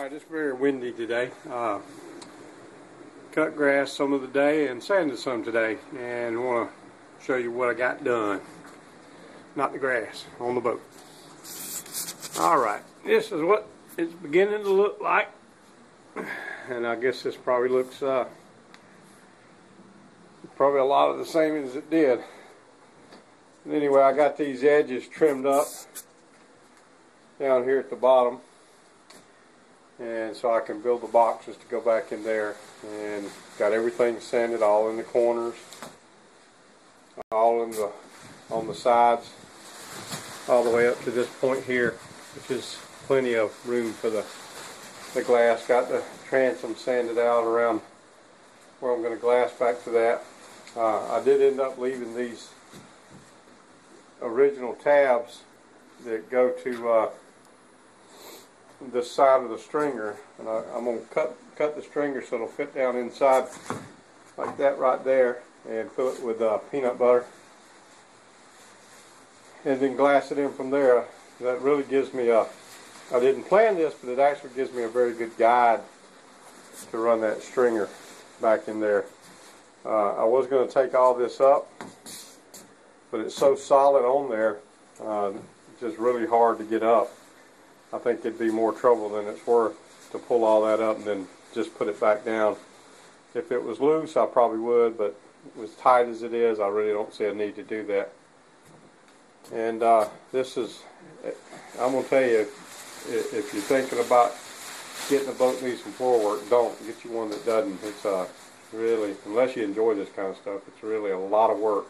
Alright, it's very windy today. Cut grass some of the day and sanded some today, and want to show you what I got done. Not the grass, on the boat. Alright, this is what it's beginning to look like, and I guess this probably looks probably a lot of the same as it did. But anyway, I got these edges trimmed up down here at the bottom, and so I can build the boxes to go back in there, and got everything sanded all in the corners, all in the on the sides, all the way up to this point here, which is plenty of room for the glass. Got the transom sanded out around where I'm going to glass back to that. I did end up leaving these original tabs that go to this side of the stringer, and I'm going to cut the stringer so it'll fit down inside like that right there, and fill it with peanut butter, and then glass it in from there. That really gives me I didn't plan this, but it actually gives me a very good guide to run that stringer back in there. I was going to take all this up, but it's so solid on there, it's just really hard to get up. I think it'd be more trouble than it's worth to pull all that up and then just put it back down. If it was loose, I probably would, but as tight as it is, I really don't see a need to do that. And this is, I'm going to tell you, if you're thinking about getting a boat that needs some floor work, don't. Get you one that doesn't. It's really, unless you enjoy this kind of stuff, it's really a lot of work.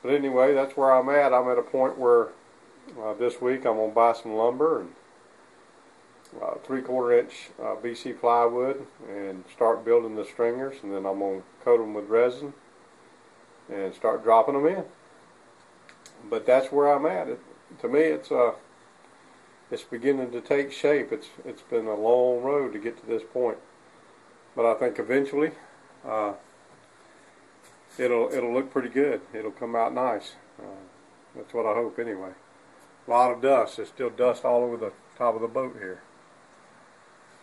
But anyway, that's where I'm at. I'm at a point where this week I'm going to buy some lumber and 3/4 inch BC plywood and start building the stringers, and then I'm going to coat them with resin and start dropping them in. But that's where I'm at. To me, it's beginning to take shape. It's been a long road to get to this point, but I think eventually it'll look pretty good. It'll come out nice. That's what I hope anyway. A lot of dust. There's still dust all over the top of the boat here,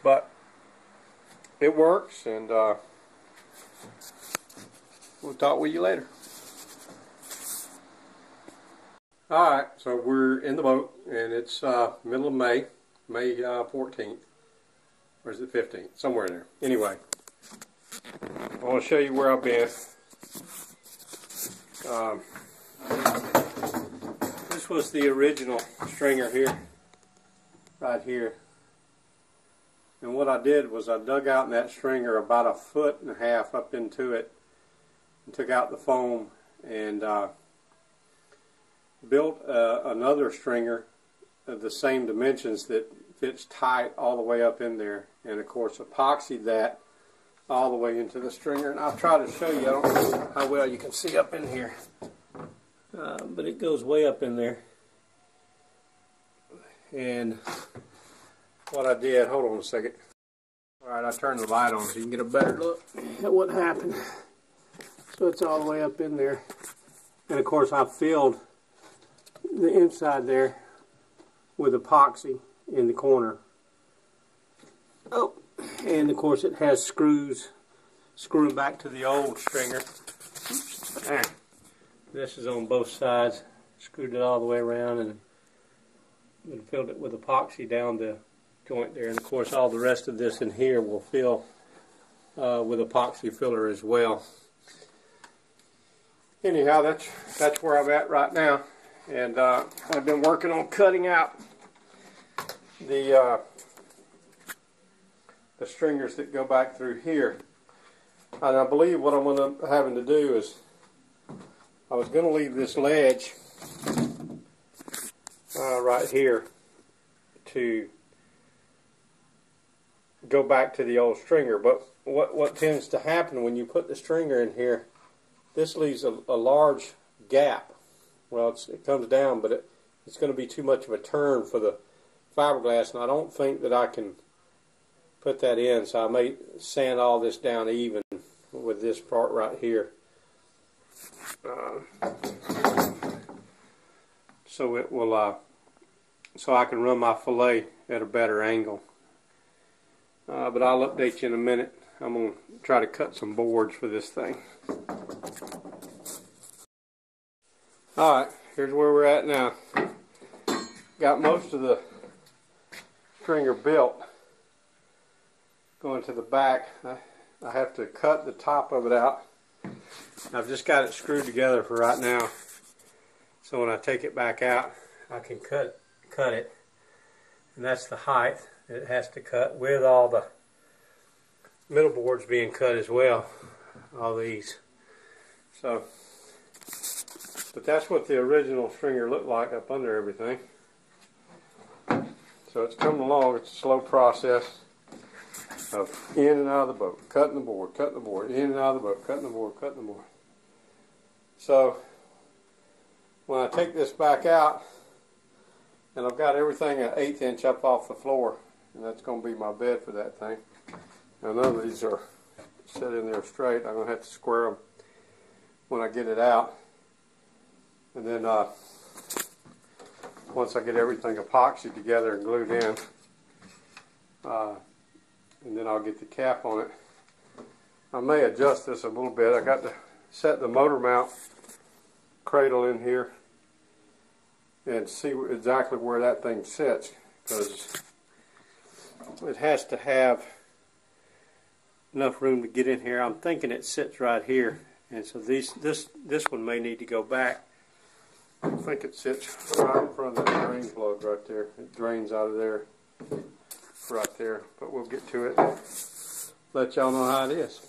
but it works, and we'll talk with you later. Alright, so we're in the boat, and it's middle of May, May 14th, or is it 15th? Somewhere in there. Anyway, I want to show you where I've been. This was the original stringer here, right here. And what I did was I dug out in that stringer about 1.5 feet up into it, and took out the foam, and built another stringer of the same dimensions that fits tight all the way up in there, and of course epoxied that all the way into the stringer. And I'll try to show you. I don't know how well you can see up in here, but it goes way up in there. And what I did, hold on a second. Alright, I turned the light on so you can get a better look at what happened. So it's all the way up in there, and of course I filled the inside there with epoxy in the corner. Oh, and of course it has screws screwing back to the old stringer. Oops. This is on both sides. Screwed it all the way around and filled it with epoxy down the joint there. And of course all the rest of this in here will fill with epoxy filler as well. Anyhow, that's where I'm at right now. And I've been working on cutting out the stringers that go back through here. And I believe what I'm going to having to do is, I was going to leave this ledge right here to go back to the old stringer. But what tends to happen when you put the stringer in here, this leaves a large gap. Well, it comes down, but it's going to be too much of a turn for the fiberglass, and I don't think that I can put that in, so I may sand all this down even with this part right here. So it will, so I can run my fillet at a better angle. but I'll update you in a minute. I'm going to try to cut some boards for this thing. Alright, here's where we're at now. Got most of the stringer built. Going to the back, I have to cut the top of it out. I've just got it screwed together for right now. So when I take it back out, I can cut it. And that's the height that it has to cut, with all the middle boards being cut as well. All these. So, but that's what the original stringer looked like up under everything. So it's coming along. It's a slow process of in and out of the boat, cutting the board, in and out of the boat, cutting the board, cutting the board. So when I take this back out, and I've got everything an 1/8 inch up off the floor, and that's going to be my bed for that thing. Now none of these are set in there straight. I'm going to have to square them when I get it out. And then once I get everything epoxied together and glued in, and then I'll get the cap on it. I may adjust this a little bit. I got to set the motor mount cradle in here and see exactly where that thing sits, because it has to have enough room to get in here. I'm thinking it sits right here, and so this one may need to go back. I think it sits right in front of that drain plug right there. It drains out of there right there, but we'll get to it. Let y'all know how it is.